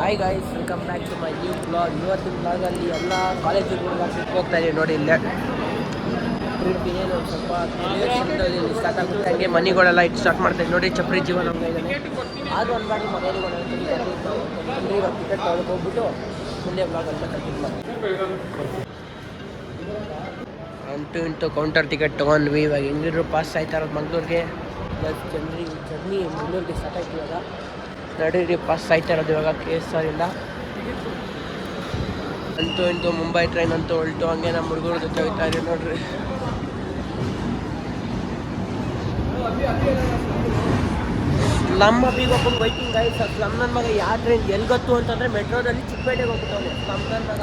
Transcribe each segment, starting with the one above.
Hi guys, welcome back to my new blog. ಇವತ್ತಿನ ಬ್ಲಾಗಲ್ಲಿ ಎಲ್ಲ ಕಾಲೇಜಿಗೆ ಟ್ರಿಪ್ ಹೋಗ್ತಾ ಇದೀವಿ ನೋಡಿ. ಇಲ್ಲೇ ಟ್ರಿಪ್ ಏನು ಸ್ವಲ್ಪ ಸ್ಟಾರ್ಟ್ ಆಗುತ್ತೆ. ಹಂಗೆ ಮನೆಗಳೆಲ್ಲ ಇಟ್ಟು ಸ್ಟಾರ್ಟ್ ಮಾಡ್ತಾ ನೋಡಿ. ಚಪ್ರಿ ಜೀವನ ಹಂಗೆ ಇದ್ದಾನೆ. ಅದು ಅನ್ಬಾರ್ದು ಮನೆಯಲ್ಲಿ ಇವಾಗ ಟಿಕೆಟ್ ತೊಗೊಳಕ್ಕೆ ಹೋಗ್ಬಿಟ್ಟು ಮುಂದೆ ಬ್ಲಾಗ್ ಅಂತ ಕಂಟಿನ್ಯೂ ಮಾಡಿ. ಇಂಟು ಕೌಂಟರ್ ಟಿಕೆಟ್ ತೊಗೊಂಡ್ವಿ. ಇವಾಗ ಹೆಂಗಿದ್ರು ಪಾಸ್ ಆಯ್ತಾ ಇರೋದು ಮಂಗ್ಳೂರಿಗೆ. ಪ್ಲಸ್ ಜರ್ನಿ ಮಂಗ್ಳೂರಿಗೆ ಸ್ಟಾರ್ಟ್ ಆಯ್ತು. ಇವಾಗ ನಡೀರಿ ಪಾಸ್ ಆಯ್ತಾ ಇರೋದು ಇವಾಗ KSR ಇಲ್ಲ. ಇಂಟು ಮುಂಬೈ ಟ್ರೈನ್ ಅಂತೂ ಹೊಲ್ಟು. ಹಂಗೆ ನಮ್ಮ ಹುಡುಗರ ಜೊತೆ ಹೋಗ್ತಾ ಇದೀವಿ ನೋಡ್ರಿ. ಸ್ಲಮ್ ಅಬ್ಬಿಗೆ ಒಬ್ಬಂಗೆ ವೈಟಿಂಗ್ ಗಾಯ್ಸ್. ಸ್ಲಮ್ ನನ್ನ ಮಗ ಯಾವ ಟ್ರೈನ್ ಎಲ್ಲಿ ಗೊತ್ತು ಅಂತಂದರೆ ಮೆಟ್ರೋದಲ್ಲಿ ಚಿಕ್ಕಪೇಟೆಗೆ ಹೋಗ್ಬಿಟ್ಟವನೆ ಸ್ಲಮ್ ನನ್ನ ಮಗ.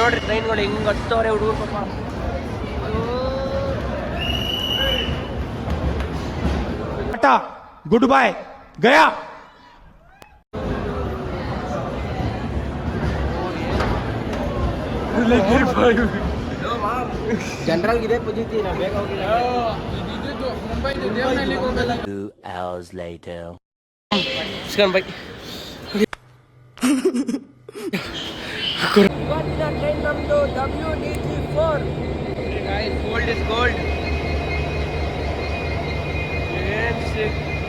ನೋಡ್ರಿ ಟ್ರೈನ್ಗಳು ಹೆಂಗೆ ಗೊತ್ತವ್ರೆ ಹುಡುಗರು ಪಾಪ. टाटा गुड बाय गया. ಜನರಲ್ ಇದೆ ಪುಜಿತಿ ನಾ ಬೇಗ ಹೋಗಿಲ್ಲ. 2 hours later. ಬೈ ಇವತ್ತಿನ ಟ್ರೈನ್ ನಮ್ಮದು WDG4. Gold is gold.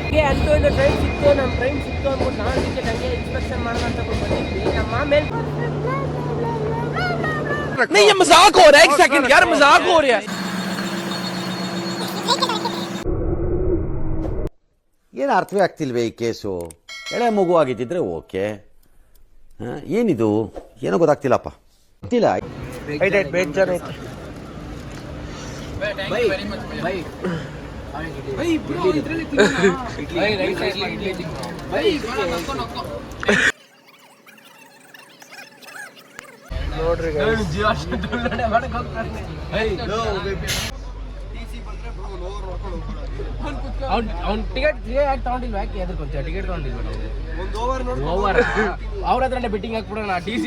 ಹಂಗೆ ಅಂತೂ ಇನ್ನು ಟ್ರೈನ್ ಸಿಕ್ತು. ನಮ್ಮ ಟ್ರೈನ್ ಸಿಕ್ತು ಅಂದ್ಬಿಟ್ಟು ನಾನು ಟಿಕೆಟ್ ಹಂಗೆ ಇನ್ಸ್ಪೆಕ್ಷನ್ ಮಾಡೋಣ ಅಂತ ಬಂದಿದ್ವಿ. ನಮ್ಮ ಆಮೇಲೆ नहीं ये मजाक हो रहा है. एक सेकंड यार, मजाक हो रहा है. ಏನು ಅರ್ಥವೇ ಆಗ್ತಿಲ್ವೇ ಈ ಕೇಸು? ಎಳೆ ಮಗು ಆಗಿದ್ದಿದ್ರೆ ಓಕೆ. ಏನಿದು ಏನೋ ಗೊತ್ತಾಗ್ತಿಲ್ಲಪ್ಪ. ಗೊತ್ತಿಲ್ಲ. ಬೇಜಾರು ಐತೆ. ನೋಡ್ರಿ ಅವ್ನು ಟಿಕೆಟ್ ಯಾಕೆ ತಗೊಂಡಿಲ್ವ? ಯಾಕೆ ಎದ್ರ ಕೊಂಚ ಟಿಕೆಟ್ ತಗೊಂಡಿಲ್ವ? ಓವರ್ ಅವ್ರ ಹತ್ರನೇ ಬೆಟ್ಟಿಂಗ್ ಹಾಕ್ಬಿಡೋಣ. TC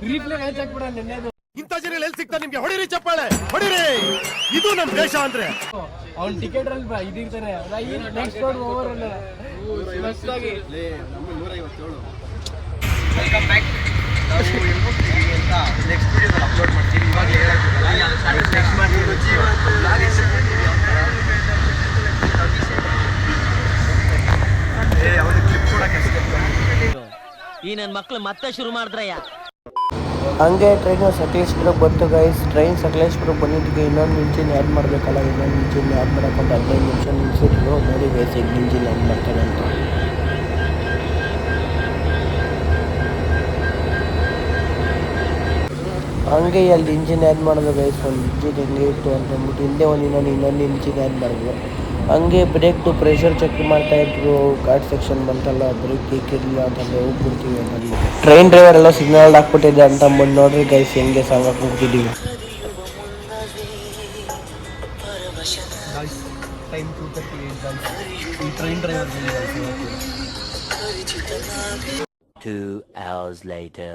ರೀಪ್ಲೇ ಮ್ಯಾಚ್ ಹಾಕ್ಬಿಡೋಣ. ನೆನ್ನೆದು ಇಂಥ ಜನ ಎಲ್ಲಿ ಸಿಗ್ತಾರೆ ನಿಮ್ಗೆ? ಹೊಡಿರಿ ಚಪ್ಪಾಳೆ ಹೊಡಿರಿ. ಇದು ನಮ್ಮ ದೇಶ ಅಂದ್ರೆ. ಅವ್ನು ಟಿಕೆಟ್ ಅಲ್ಲಿ ಇದಿರ್ತಾನೆ. Next over welcome back. ನಾವು ಹೋಗ್ತೀವಿ ಅಂತ ನೆಕ್ಸ್ಟ್ ವಿಡಿಯೋದಲ್ಲಿ ಅಪ್ಲೋಡ್ ಮಾಡ್ತೀವಿ. ಇವಾಗ ನೆಕ್ಸ್ಟ್ ಮಾಡ್ತೀವಿ. ಅವನು ಕ್ಲಿಪ್ ಕೊಡಕ್ಕೆ ಈ ನನ್ನ ಮಕ್ಳು ಮತ್ತೆ ಶುರು ಮಾಡಿದ್ರಯ್ಯ. ಹಂಗೆ ಟ್ರೈನು ಸಕಲೇಶ್ಪುರಕ್ಕೆ ಬಂತು ಗೈಸ್. ಟ್ರೈನ್ ಸಕಲೇಶ್ಪುರಕ್ಕೆ ಬಂದಿದ್ದಕ್ಕೆ ಇನ್ನೊಂದು ಇಂಜಿನ್ ಆ್ಯಡ್ ಮಾಡಬೇಕಲ್ಲ. ಇನ್ನೊಂದು ಇಂಜಿನ್ ಆ್ಯಡ್ ಮಾಡೋಕ್ಕಂತ 15 ನಿಮಿಷ ನಿಲ್ಸಿದ್ರು. ನೋಡಿ ಗೈಸ್ ಈಗ ಇಂಜಿನ್ ಆ್ಯಡ್ ಮಾಡ್ತಾರೆ ಅಂತ. ಹಂಗೆ ಅಲ್ಲಿ ಇಂಜಿನ್ ಆ್ಯಡ್ ಮಾಡೋದು ಗೈಸ್. ಒಂದು ಇಂಜಿನ್ ಹೆಂಗೆ ಇತ್ತು ಅಂತಂದ್ಬಿಟ್ಟು ಹಿಂದೆ ಇನ್ನೊಂದು ಇಂಜಿನ್ ಆ್ಯಡ್ ಮಾಡಿದ್ರು. ಹಂಗೆ ಬ್ರೇಕ್ ಟು ಪ್ರೆಷರ್ ಚೆಕ್ ಮಾಡ್ತಾಯಿದ್ರು. ಘಾಟ್ ಸೆಕ್ಷನ್ ಬಂತಲ್ಲ, ಬ್ರೇಕ್ ಇಕ್ಕಿರಲಿಲ್ಲ ಅಂತಂದರೆ ಹೋಗ್ಬಿಡ್ತೀವಿ ಅಂತ ಟ್ರೈನ್ ಡ್ರೈವರ್ ಎಲ್ಲ ಸಿಗ್ನಲ್ ಹಾಕ್ಬಿಟ್ಟಿದೆ ಅಂತ ಅಂದ್ಬಿಟ್ಟು ನೋಡ್ರಿ ಗೈಸ್ ಹೆಂಗೆ ಸಾಂಗ್ ಹಾಕ್ಬಿಟ್ಟಿದ್ದೀವಿ. Train driver 2 hours later.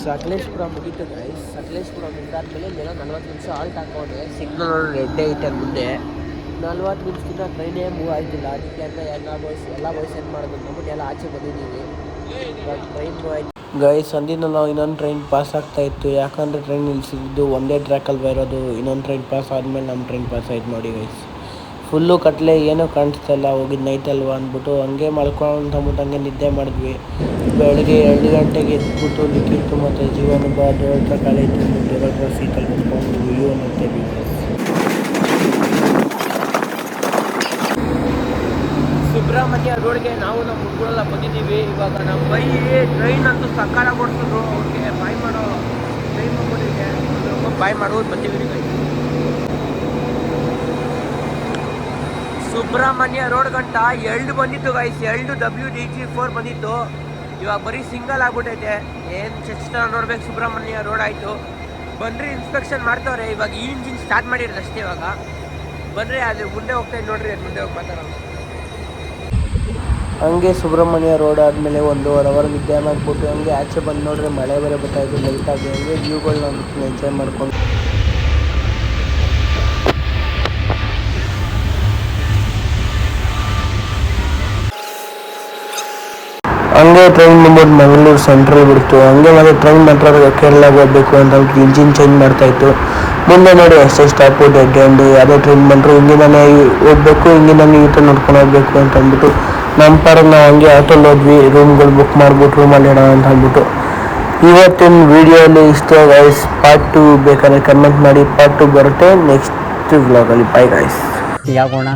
Sakleshpur ಮುಗೀತು ಗೈಸ್. ಸಕಲೇಶ್ಪುರ ಮುಗಿದಾದ್ಮೇಲೆ ಇಲ್ಲೆಲ್ಲ 40 ನಿಮಿಷ ಹಾಲ್ಟ್ ಹಾಕೋದೆ. ಸಿಗ್ನಲ್ ರೆಡ್ ಐತೆ ಮುಂದೆ. 40 ನಿಮಿಷದಿಂದ ಟ್ರೈನೇ ಮೂವ್ ಆಯ್ತಿಲ್ಲ. ಅದಕ್ಕೆ ಅಂತ ಎಲ್ಲ ಬಾಯ್ಸ್ ಏನು ಮಾಡೋದು ಅಂದ್ಬಿಟ್ಟು ಎಲ್ಲ ಆಚೆ ಬಂದಿದ್ದೀವಿ. ಇವಾಗ ಟ್ರೈನ್ ಮೂವ್ ಆಯ್ತು ಗೈಸ್. ಅಂದಿನ ನಾವು ಇನ್ನೊಂದು ಟ್ರೈನ್ ಪಾಸ್ ಆಗ್ತಾಯಿತ್ತು. ಯಾಕಂದರೆ ಟ್ರೈನ್ ನಿಲ್ಸಿದ್ದು ಒಂದೇ ಟ್ರ್ಯಾಕಲ್ಲಿ ಬರೋದು. ಇನ್ನೊಂದು ಟ್ರೈನ್ ಪಾಸ್ ಆದಮೇಲೆ ನಮ್ಮ ಟ್ರೈನ್ ಪಾಸ್ ಆಯ್ತು ನೋಡಿ ಗೈಸ್. ಫುಲ್ಲು ಕತ್ಲೆ, ಏನೂ ಕಾಣಿಸ್ತಾಯಿಲ್ಲ. ಹೋಗಿದ್ದು ನೈಟ್ ಅಲ್ವಾ ಅಂದ್ಬಿಟ್ಟು ಹಂಗೆ ಮಲ್ಕೊಂಡು ಅಂದ್ಬಿಟ್ಟು ಹಂಗೆ ನಿದ್ದೆ ಮಾಡಿದ್ವಿ. ಬೆಳಗ್ಗೆ 2 ಗಂಟೆಗೆ ಎದ್ಬಿಟ್ಟು ಲಿಕ್ಕಿತ್ತು ಮತ್ತು ಜೀವನ ದೊಡ್ಡ ಕಾಲೇಜ್ ದೊಡ್ಡ ಸೀಟಲ್ಲಿ ಕುತ್ಕೊಂಡು ವ್ಯೂ ನೋಡ್ತೇವೆ. ಸುಬ್ರಹ್ಮಣ್ಯ ರೋಡ್ಗೆ ನಾವು ನಮ್ಮ ಹುಡುಗರೆಲ್ಲ ಬಂದಿದ್ದೀವಿ. ಇವಾಗ ನಮ್ಮ ಬೈ ಟ್ರೈನ್ ಅಂತೂ ಸಕಾರ ಕೊಡ್ತಿದ್ರು. ಅವ್ರಿಗೆ ಬಾಯ್ ಮಾಡೋ ಟ್ರೈನ್ ಬಂದ್ಬಿಟ್ಟಿದೆ. ಬಾಯ್ ಮಾಡೋದು ಬಂದಿದ್ದೀವಿ. ಸುಬ್ರಹ್ಮಣ್ಯ ರೋಡ್ ಗಂಟ 2 ಬಂದಿತ್ತು ಗೈಸ್. 2 WDG4 ಬಂದಿತ್ತು. ಇವಾಗ ಬರೀ ಸಿಂಗಲ್ ಆಗ್ಬಿಟ್ಟೈತೆ. ಏನು ಚೆಸ್ಟ್ ನೋಡ್ಬೇಕು. ಸುಬ್ರಹ್ಮಣ್ಯ ರೋಡ್ ಆಯಿತು. ಬನ್ರಿ ಇನ್ಸ್ಪೆಕ್ಷನ್ ಮಾಡ್ತವ್ರೆ. ಇವಾಗ ಈ ಇಂಜಿನ್ ಸ್ಟಾರ್ಟ್ ಮಾಡಿರೋದು ಅಷ್ಟೇ. ಇವಾಗ ಬನ್ರಿ ಅದು ಮುಂದೆ ಹೋಗ್ತಾ ನೋಡ್ರಿ. ಅದು ಮುಂದೆ ಹೋಗಿ ಮಾತಾಡೋಣ. ಹಂಗೆ ಸುಬ್ರಹ್ಮಣ್ಯ ರೋಡ್ ಆದಮೇಲೆ 1.5 ಅವರ್ ನಿದ್ದೆ ಮಾಡಿಬಿಟ್ಟು ಹಂಗೆ ಆಚೆ ಬಂದು ನೋಡ್ರೆ ಮಳೆ ಬೇರೆ ಬರ್ತಾಯಿತ್ತು ಲೈಟಾಗಿ. ಹಂಗೆ ವ್ಯೂಗಳನ್ನ ಎಂಜಾಯ್ ಮಾಡ್ಕೊಂಡು ಹಂಗೆ ಟ್ರೈನ್ ಬಂದ್ಬಿಟ್ಟು ಮಂಗಳೂರು ಸೆಂಟ್ರಲ್ ಬಿಡ್ತು. ಹಂಗೆ ಮತ್ತೆ ಟ್ರೈನ್ ಮಾತ್ರ ಕೇರಳಗೆ ಹೋಗ್ಬೇಕು ಅಂತ ಇಂಜಿನ್ ಚೇಂಜ್ ಮಾಡ್ತಾಯಿತ್ತು. ಮುಂದೆ ನೋಡಿ ಅಷ್ಟೇ ಸ್ಟಾಪು ಡೆಡ್ ಎಂಡು. ಯಾವುದೇ ಟ್ರೈನ್ ಬಂದರೂ ಹಿಂಗಿನೇ ಹೋಗ್ಬೇಕು, ಹಿಂಗಿನೇ ಊಟ ನೋಡ್ಕೊಂಡು ಹೋಗ್ಬೇಕು ಅಂತ ಅಂದ್ಬಿಟ್ಟು ನಮ್ಮ ಪಾಡಿಗೆ ನಾವು ಹಂಗೆ ಆಟೋಲ್ಲಿ ಹೋದ್ವಿ. ರೂಮ್ಗಳು ಬುಕ್ ಮಾಡ್ಬಿಟ್ಟು ರೂಮಲ್ಲಿ ಇಡೋಣ ಅಂತ ಅಂದ್ಬಿಟ್ಟು. ಇವತ್ತಿನ ವೀಡಿಯೋಲಿ ಇಷ್ಟೇ ಗೈಸ್. ಪಾರ್ಟ್ 2 ಬೇಕಾದ್ರೆ ಕಮೆಂಟ್ ಮಾಡಿ. ಪಾರ್ಟ್ 2 ಬರುತ್ತೆ ನೆಕ್ಸ್ಟ್ ವ್ಲಾಗಲ್ಲಿ. Bye guys. ಯಾಕೋಣ